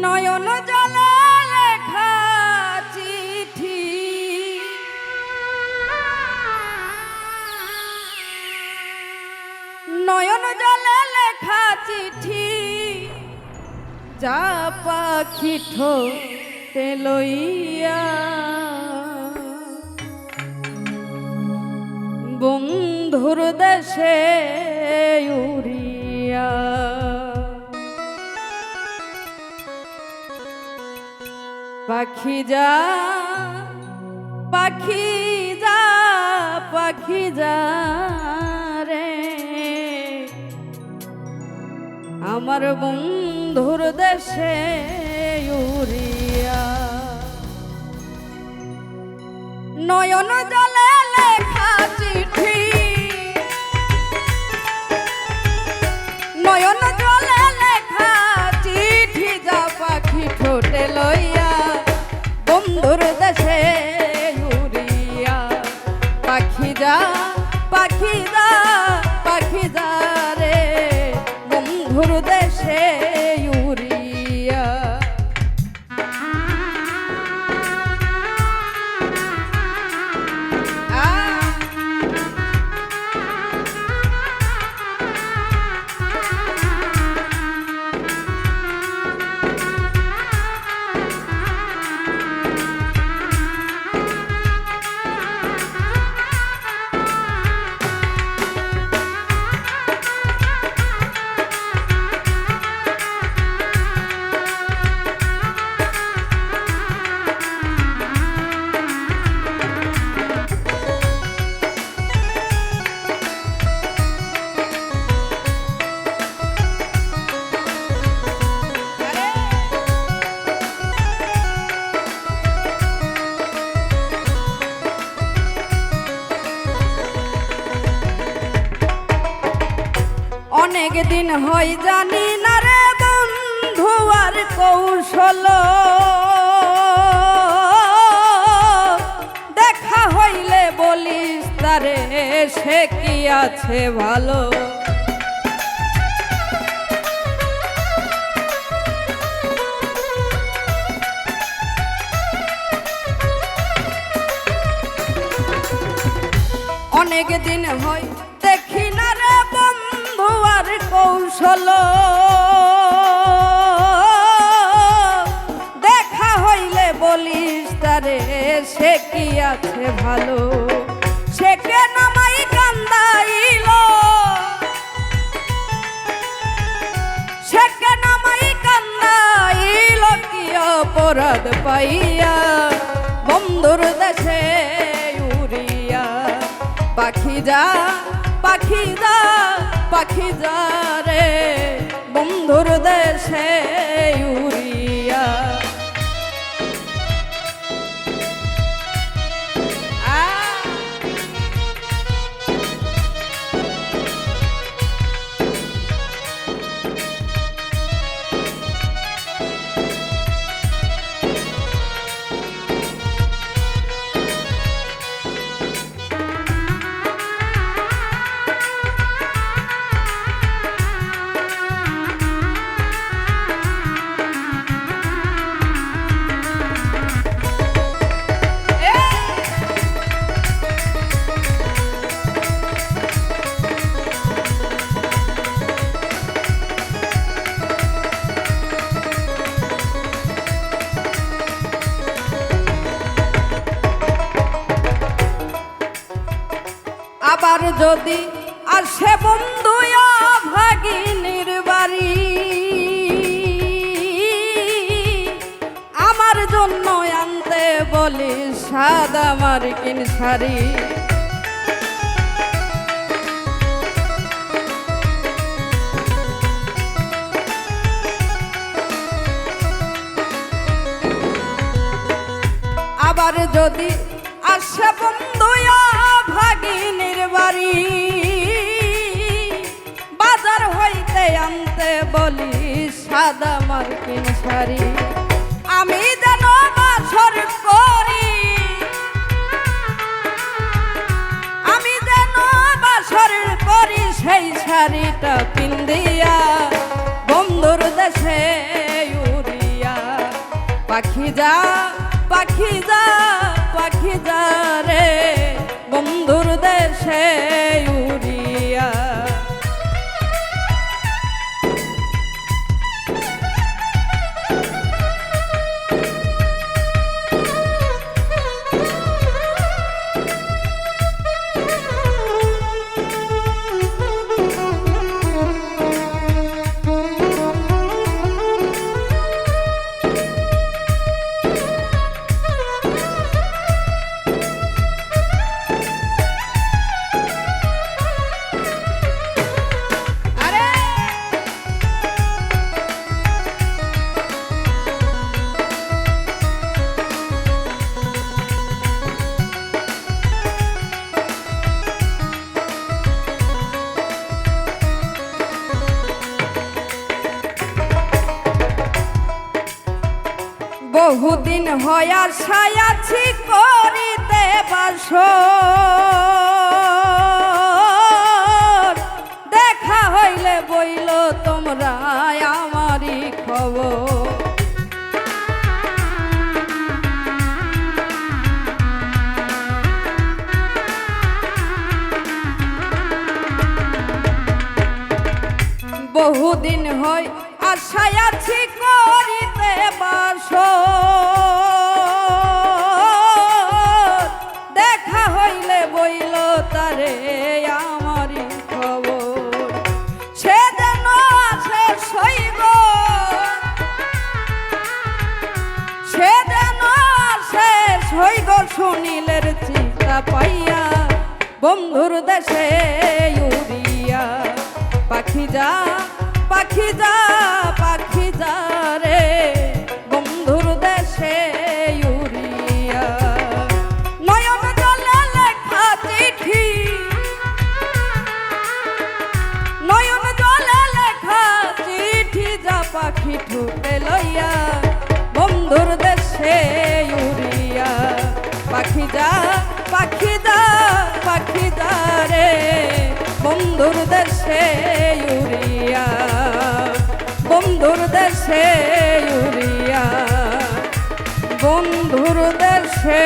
নয়ন জলে লেখা চিঠি নয়ন জলে লেখা চিঠি যা পাখি ঠোঁটে লইয়া বন্ধুর দেশে উড়িয়া পাখি যা পাখি যা পাখি যা রে আমার বন্ধুর দেশে উড়িয়া নয়ন জলে লেখা চিঠি নয়ন জলে লেখা চিঠি যা পাখি ঠোঁটে লইয়া বন্ধুর দেশে উড়িয়া পাখি যা পাখি যা পাখি যা রে বন্ধুর দেশে উড়িয়া অনেক দিন হয় জানি না রে বন্ধু আর কৌশল দেখা হইলে বলিস তারে সে কি আছে ভালো অনেক দিন হয় দেখি না রে বন্ধু আর কৌশল দেখা হইলে বলিস তারে সে কি আছে ভালো সে কেন আমায় কান্দাইল সে কেন আমায় কান্দাইল কি অপরাধ পাইয়া বন্ধুর দেশে উড়িয়া পাখি যা পাখি যা পাখি যা রে বন্ধুর দেশে উড়িয়া আবার যদি আসে বন্ধু ভাগিনীর বাড়ি আমার জন্য আনতে বলি সাদা মার্কিন শাড়ি আবার যদি আসে বন্ধু ভাগিনীর বাড়ি বাজার হইতে আনতে বলি সাদা মার্কিন শাড়ি আমি যেন বাসর করি আমি যেন বাসর করি সেই শাড়িটা পিন্দিয়া বন্ধুর দেশে উড়িয়া পাখি যা পাখি যা পাখি যা রে বন্ধুর দেশে উড়িয়া। বহুদিন হয় আশায় আছি করিতে বাসর, দেখা হইলে বইল তোমরা আমারই খবর। বহুদিন হয় আশায় আছি করিতে বাসর, দেখা হইলে বইল তারে আমারই খবর। সে যেন আসে সইব, সে যেন আসে সইব শুনিলের চিন্তা পাইয়া বন্ধুর দেশে উড়িয়া। পাখি যা পাখি যা পাখি যা রে বন্ধুর দেশে উড়িয়া। নয়ন জলে লেখা চিঠি, নয়ন জলে লেখা চিঠি যা পাখি ঠুকে লইয়া বন্ধুর দেশে উড়িয়া। পাখি যা পাখি যা পাখি যা রে বন্ধুর দেশে উড়িয়া, বন্ধুর দেশে উড়িয়া, বন্ধুর দেশে